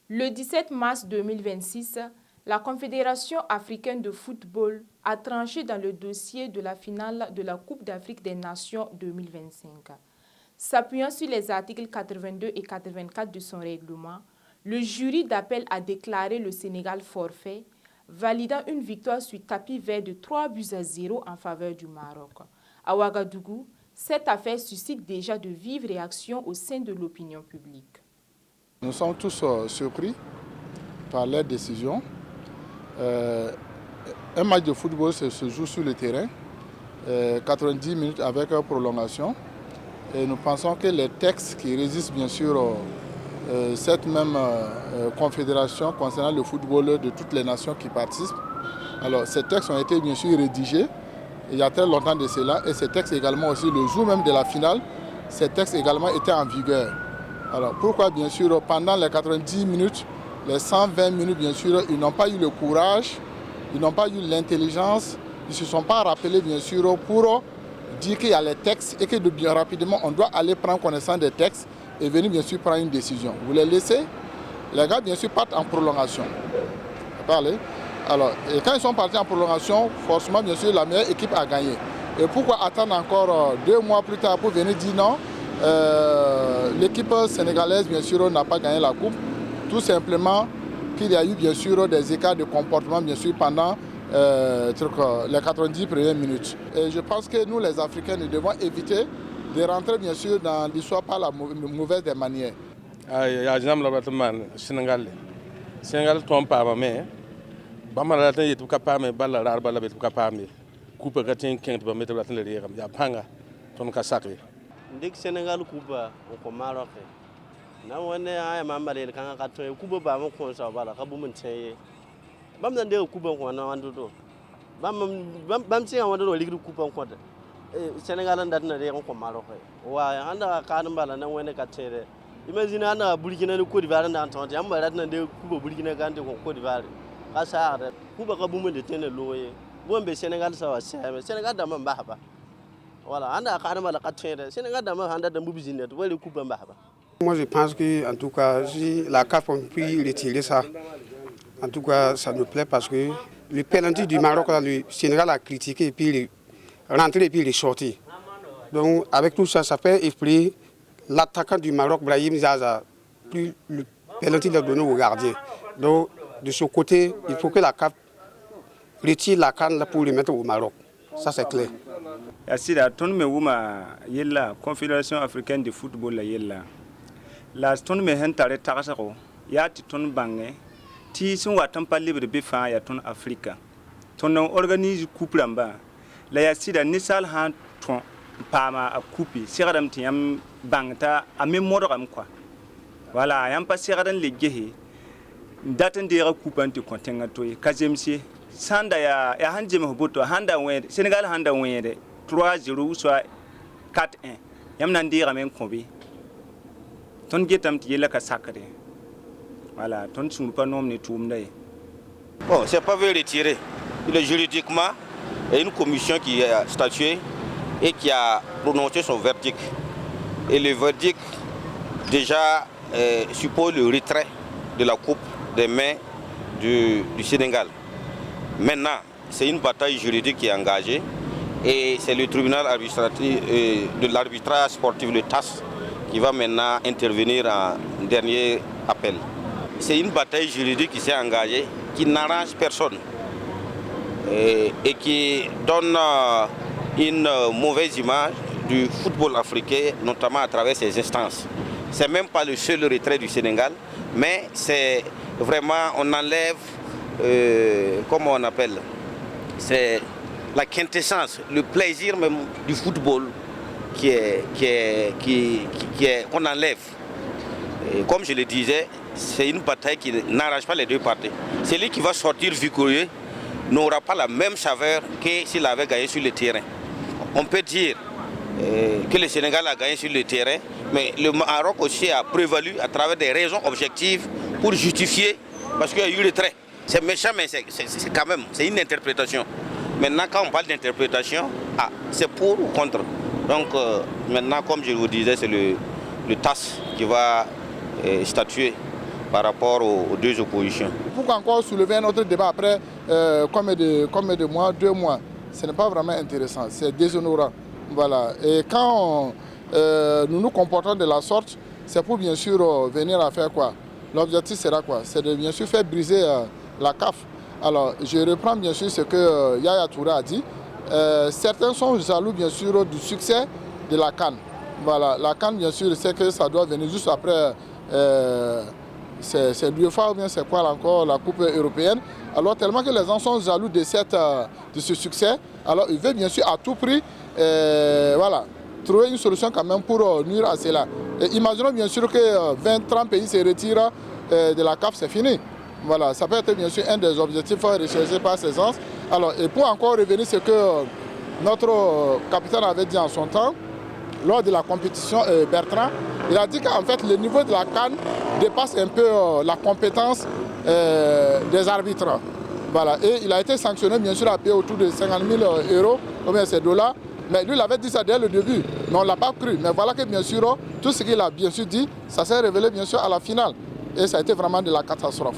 Le 17 mars 2026, la Confédération africaine de football a tranché dans le dossier de la finale de la Coupe d'Afrique des Nations 2025. S'appuyant sur les articles 82 et 84 de son règlement, le jury d'appel a déclaré le Sénégal forfait, validant une victoire sur tapis vert de 3-0 en faveur du Maroc. À Ouagadougou, cette affaire suscite déjà de vives réactions au sein de l'opinion publique. Nous sommes tous surpris par leur décision. Un match de football se joue sur le terrain, 90 minutes avec prolongation. Et nous pensons que les textes qui résistent bien sûr cette même confédération concernant le football de toutes les nations qui participent. Alors ces textes ont été bien sûr rédigés il y a très longtemps de cela et ces textes également aussi le jour même de la finale, ces textes également étaient en vigueur. Alors pourquoi bien sûr pendant les 90 minutes, les 120 minutes bien sûr, ils n'ont pas eu le courage, ils n'ont pas eu l'intelligence, ils ne se sont pas rappelés bien sûr pour dire qu'il y a les textes et que bien rapidement on doit aller prendre connaissance des textes et venir bien sûr prendre une décision. Vous les laissez, les gars bien sûr partent en prolongation. Parlez. Alors, et quand ils sont partis en prolongation, forcément bien sûr la meilleure équipe a gagné. Et pourquoi attendre encore 2 mois plus tard pour venir dire non, l'équipe sénégalaise bien sûr n'a pas gagné la coupe, tout simplement qu'il y a eu bien sûr des écarts de comportement bien sûr pendant les 90 premières minutes. Et je pense que nous les Africains nous devons éviter de rentrer bien sûr dans l'histoire par la mauvaise des manières. Sénégal tombe pas mais bamala tan yetu kapame balla rarba la betu kapame coupe gatin kent ba metu latin le yam ya panga ton ka sakri ndik Sénégal coupe ko Maroc na wone ay mamale kan ka to coupe ba mo ko sa bala ka bu mun teye bam nan de coupe ko na wandu do bam ci wandu do ligri coupe ko de Sénégal ndat na de ko Maroc wa anda ka nan bala nan wone ka tere imagine anda Burkina Côte d'Ivoire nda tonte am ba na de coupe Burkina gande ko Côte d'Ivoire ka sa coupe ka bu mun de tene loye bombe Sénégal sa wa Sénégal da man ba ba voilà anda ka nan bala ka tere Sénégal da man anda da mbubi zinet wali coupe ba ba. Moi je pense que en tout cas si la CAF peut retirer ça, en tout cas ça me plaît parce que le penalty du Maroc là, le Sénégal a critiqué et puis il est rentré et puis il est sorti. Donc avec tout ça, ça fait effrayer l'attaquant du Maroc, Brahim Zaza, plus le penalty l'a donné au gardien. Donc de ce côté, il faut que la CAF retire la canne là pour le mettre au Maroc. Ça c'est clair. Asida ton me wuma yella Confédération africaine de football la yella. La ton me hentare tagasako ya ti ton bange ti son watan pa libre be fa ya ton Afrika. Ton organise couple en bas. La ya sida nisal han ton pama a coupe siradam ti yam bangta a mémoire am quoi. Voilà, yam pas siradan le gehe. Daten de coupe anti contenga toy kazemsi sanda ya hanje me hoboto handa wen Sénégal handa wen de 3-0 soit 4-1. Yam nan dira men kobi. Ton getam ti yela ka sakare. Voilà, ton sunu pas nom ni toumday. Bon, c'est pas vrai retirer. Il est juridiquement il y a une commission qui a statué et qui a prononcé son verdict. Et le verdict déjà suppose le retrait de la coupe des mains du Sénégal. Maintenant, c'est une bataille juridique qui est engagée et c'est le tribunal administratif de l'arbitrage sportif, le TAS, qui va maintenant intervenir en dernier appel. C'est une bataille juridique qui s'est engagée, qui n'arrange personne et qui donne une mauvaise image du football africain, notamment à travers ses instances. Ce n'est même pas le seul retrait du Sénégal, mais c'est vraiment, on enlève, comment on appelle, c'est la quintessence, le plaisir même du football qu'on enlève. Et comme je le disais, c'est une bataille qui n'arrange pas les deux parties. Celui qui va sortir victorieux n'aura pas la même saveur que s'il avait gagné sur le terrain. On peut dire que le Sénégal a gagné sur le terrain, mais le Maroc aussi a prévalu à travers des raisons objectives pour justifier, parce qu'il y a eu le trait. C'est méchant, mais c'est quand même, c'est une interprétation. Maintenant, quand on parle d'interprétation, c'est pour ou contre. Donc maintenant, comme je vous disais, c'est le TAS qui va statuer par rapport aux deux oppositions. Pourquoi encore soulever un autre débat après combien de mois, 2 mois? Ce n'est pas vraiment intéressant, c'est déshonorant. Voilà. Et quand nous nous comportons de la sorte, c'est pour bien sûr venir à faire quoi? L'objectif sera quoi? C'est de bien sûr faire briser la CAF. Alors, je reprends bien sûr ce que Yaya Touré a dit. Certains sont jaloux bien sûr du succès de la CAN. Voilà, la CAN bien sûr, c'est que ça doit venir juste après c'est l'UEFA ou bien c'est quoi encore, la Coupe européenne. Alors tellement que les gens sont jaloux de ce succès, alors ils veulent bien sûr à tout prix voilà, trouver une solution quand même pour nuire à cela. Et imaginons bien sûr que 20-30 pays se retirent de la CAF, c'est fini. Voilà, ça peut être bien sûr un des objectifs recherchés par ces gens. Alors, et pour encore revenir ce que notre capitaine avait dit en son temps, lors de la compétition Bertrand, il a dit qu'en fait le niveau de la CAN dépasse un peu la compétence des arbitres. Voilà. Et il a été sanctionné bien sûr à payer autour de 50 000 euros, ou bien ces dollars. Mais lui il avait dit ça dès le début, mais on ne l'a pas cru. Mais voilà que bien sûr, tout ce qu'il a bien sûr dit, ça s'est révélé bien sûr à la finale. Et ça a été vraiment de la catastrophe.